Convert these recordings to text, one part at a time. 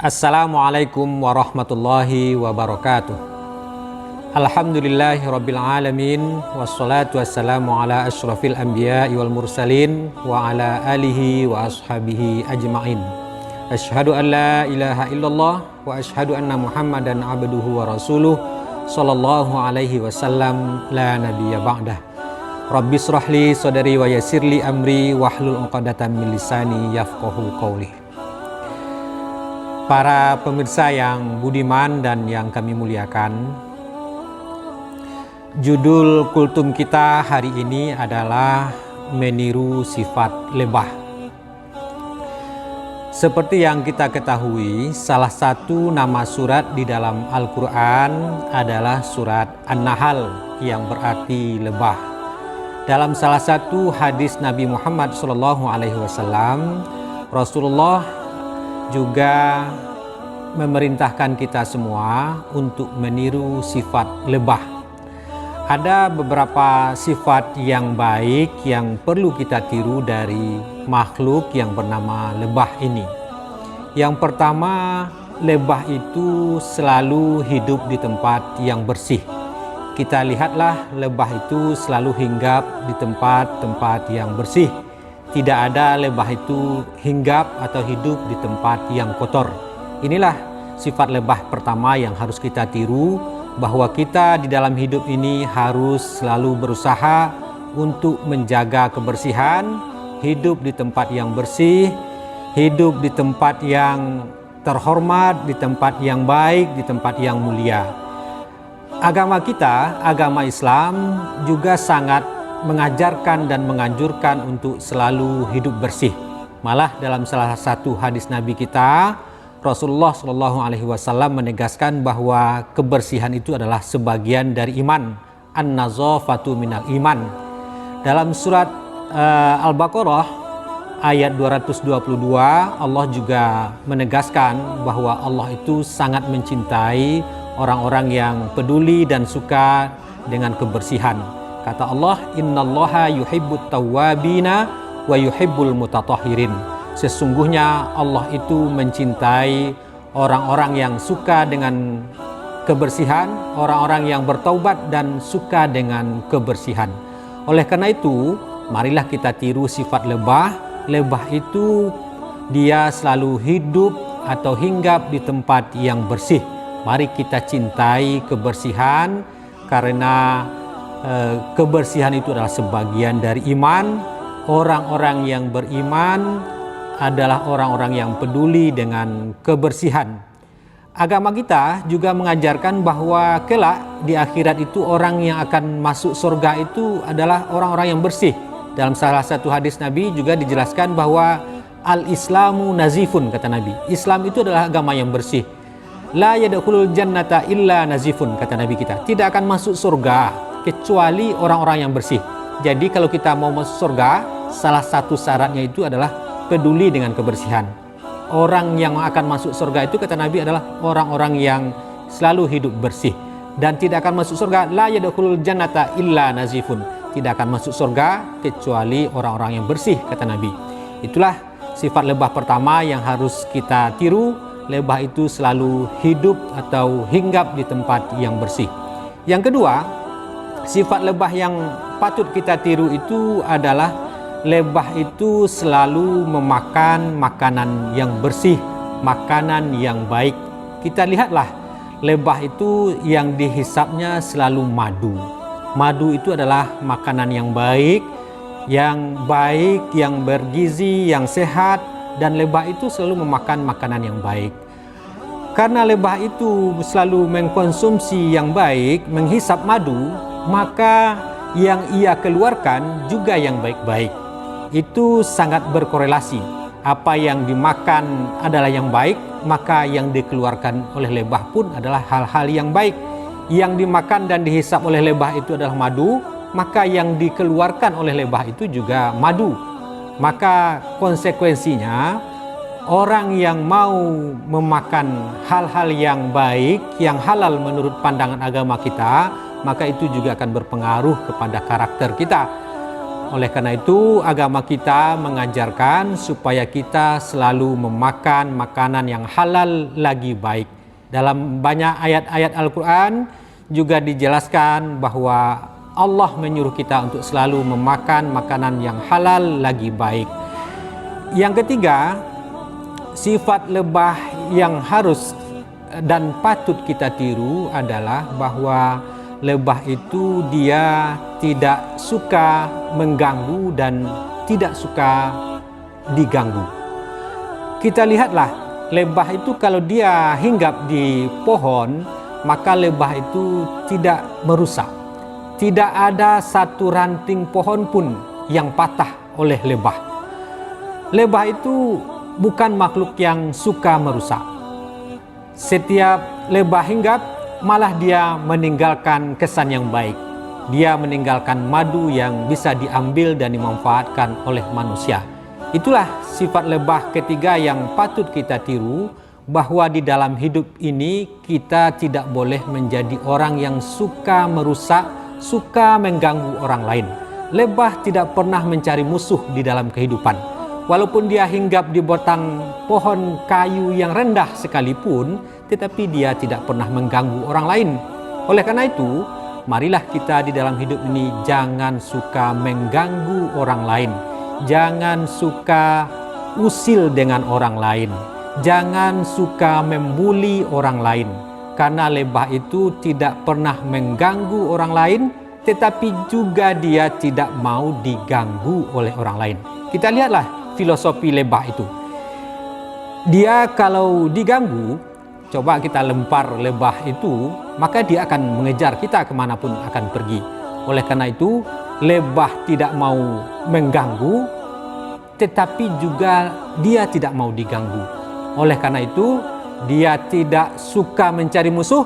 Assalamualaikum warahmatullahi wabarakatuh. Alhamdulillahi rabbil alamin. Wassalatu wassalamu ala ashrafil anbiya'i wal mursalin wa ala alihi wa ashabihi ajma'in. Asyhadu an la ilaha illallah wa asyhadu anna muhammadan abduhu wa rasuluh sallallahu alaihi wasallam la nabiyya ba'dah. Rabbi shrahli sadri wa yassirli amri wahlul 'uqdatam min lisani yafqahu qawli. Para pemirsa yang budiman dan yang kami muliakan, judul kultum kita hari ini adalah meniru sifat lebah. Seperti yang kita ketahui, salah satu nama surat di dalam Al-Quran adalah surat An-Nahl yang berarti lebah. Dalam salah satu hadis Nabi Muhammad SAW, Rasulullah juga memerintahkan kita semua untuk meniru sifat lebah. Ada beberapa sifat yang baik yang perlu kita tiru dari makhluk yang bernama lebah ini. Yang pertama, lebah itu selalu hidup di tempat yang bersih. Kita lihatlah, lebah itu selalu hinggap di tempat-tempat yang bersih. Tidak ada lebah itu hinggap atau hidup di tempat yang kotor. Inilah sifat lebah pertama yang harus kita tiru, bahwa kita di dalam hidup ini harus selalu berusaha untuk menjaga kebersihan, hidup di tempat yang bersih, hidup di tempat yang terhormat, di tempat yang baik, di tempat yang mulia. Agama kita, agama Islam juga sangat mengajarkan dan menganjurkan untuk selalu hidup bersih. Malah dalam salah satu hadis Nabi kita, Rasulullah SAW menegaskan bahwa kebersihan itu adalah sebagian dari iman. An-nazafatu minal iman. Dalam surat Al-Baqarah ayat 222, Allah juga menegaskan bahwa Allah itu sangat mencintai orang-orang yang peduli dan suka dengan kebersihan. Kata Allah, innallaha yuhibbut tawwabina wa yuhibbul mutatahhirin. Sesungguhnya Allah itu mencintai orang-orang yang suka dengan kebersihan, orang-orang yang bertaubat dan suka dengan kebersihan. Oleh karena itu, marilah kita tiru sifat lebah. Lebah itu dia selalu hidup atau hinggap di tempat yang bersih. Mari kita cintai kebersihan, karena kebersihan itu adalah sebagian dari iman. Orang-orang yang beriman adalah orang-orang yang peduli dengan kebersihan. Agama kita juga mengajarkan bahwa kelak di akhirat itu orang yang akan masuk surga itu adalah orang-orang yang bersih. Dalam salah satu hadis Nabi juga dijelaskan bahwa al-islamu nazifun, kata Nabi. Islam itu adalah agama yang bersih. La yadkhulul jannata illa nazifun, kata Nabi kita. Tidak akan masuk surga kecuali orang-orang yang bersih. Jadi kalau kita mau masuk surga, salah satu syaratnya itu adalah peduli dengan kebersihan. Orang yang akan masuk surga itu, kata Nabi, adalah orang-orang yang selalu hidup bersih. Dan tidak akan masuk surga, la yadkhulul jannata illa nazifun. Tidak akan masuk surga kecuali orang-orang yang bersih, kata Nabi. Itulah sifat lebah pertama yang harus kita tiru. Lebah itu selalu hidup atau hinggap di tempat yang bersih. Yang kedua, sifat lebah yang patut kita tiru itu adalah lebah itu selalu memakan makanan yang bersih, makanan yang baik. Kita lihatlah, lebah itu yang dihisapnya selalu madu. Madu itu adalah makanan yang baik, yang bergizi, yang sehat, dan lebah itu selalu memakan makanan yang baik. Karena lebah itu selalu mengkonsumsi yang baik, menghisap madu, maka yang ia keluarkan juga yang baik-baik. Itu sangat berkorelasi. Apa yang dimakan adalah yang baik, maka yang dikeluarkan oleh lebah pun adalah hal-hal yang baik. Yang dimakan dan dihisap oleh lebah itu adalah madu, maka yang dikeluarkan oleh lebah itu juga madu. Maka konsekuensinya, orang yang mau memakan hal-hal yang baik, yang halal menurut pandangan agama kita, maka itu juga akan berpengaruh kepada karakter kita. Oleh karena itu, agama kita mengajarkan supaya kita selalu memakan makanan yang halal lagi baik. Dalam banyak ayat-ayat Al-Quran juga dijelaskan bahwa Allah menyuruh kita untuk selalu memakan makanan yang halal lagi baik. Yang ketiga, sifat lebah yang harus dan patut kita tiru adalah bahwa lebah itu dia tidak suka mengganggu dan tidak suka diganggu. Kita lihatlah, lebah itu kalau dia hinggap di pohon, maka lebah itu tidak merusak. Tidak ada satu ranting pohon pun yang patah oleh lebah. Lebah itu bukan makhluk yang suka merusak. Setiap lebah hinggap, malah dia meninggalkan kesan yang baik. Dia meninggalkan madu yang bisa diambil dan dimanfaatkan oleh manusia. Itulah sifat lebah ketiga yang patut kita tiru, bahwa di dalam hidup ini kita tidak boleh menjadi orang yang suka merusak, suka mengganggu orang lain. Lebah tidak pernah mencari musuh di dalam kehidupan. Walaupun dia hinggap di batang pohon kayu yang rendah sekalipun, tetapi dia tidak pernah mengganggu orang lain. Oleh karena itu, marilah kita di dalam hidup ini jangan suka mengganggu orang lain. Jangan suka usil dengan orang lain. Jangan suka membuli orang lain. Karena lebah itu tidak pernah mengganggu orang lain, tetapi juga dia tidak mau diganggu oleh orang lain. Kita lihatlah filosofi lebah itu. Dia kalau diganggu, coba kita lempar lebah itu, maka dia akan mengejar kita kemanapun akan pergi. Oleh karena itu, lebah tidak mau mengganggu, tetapi juga dia tidak mau diganggu. Oleh karena itu, dia tidak suka mencari musuh,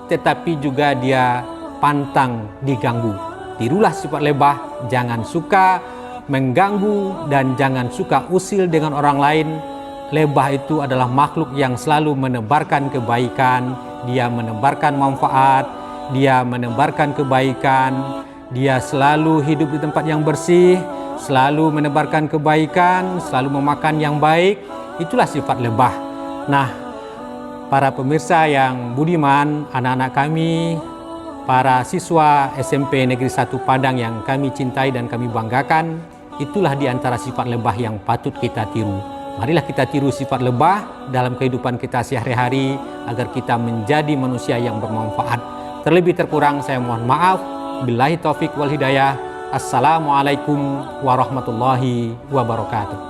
tetapi juga dia pantang diganggu. Tirulah sifat lebah, jangan suka mengganggu dan jangan suka usil dengan orang lain. Lebah itu adalah makhluk yang selalu menebarkan kebaikan, dia menebarkan manfaat, dia menebarkan kebaikan, dia selalu hidup di tempat yang bersih, selalu menebarkan kebaikan, selalu memakan yang baik. Itulah sifat lebah. Nah, para pemirsa yang budiman, anak-anak kami, para siswa SMP Negeri 1 Padang yang kami cintai dan kami banggakan, itulah di antara sifat lebah yang patut kita tiru. Marilah kita tiru sifat lebah dalam kehidupan kita sehari-hari agar kita menjadi manusia yang bermanfaat. Terlebih terkurang saya mohon maaf. Billahi taufik wal hidayah. Assalamualaikum warahmatullahi wabarakatuh.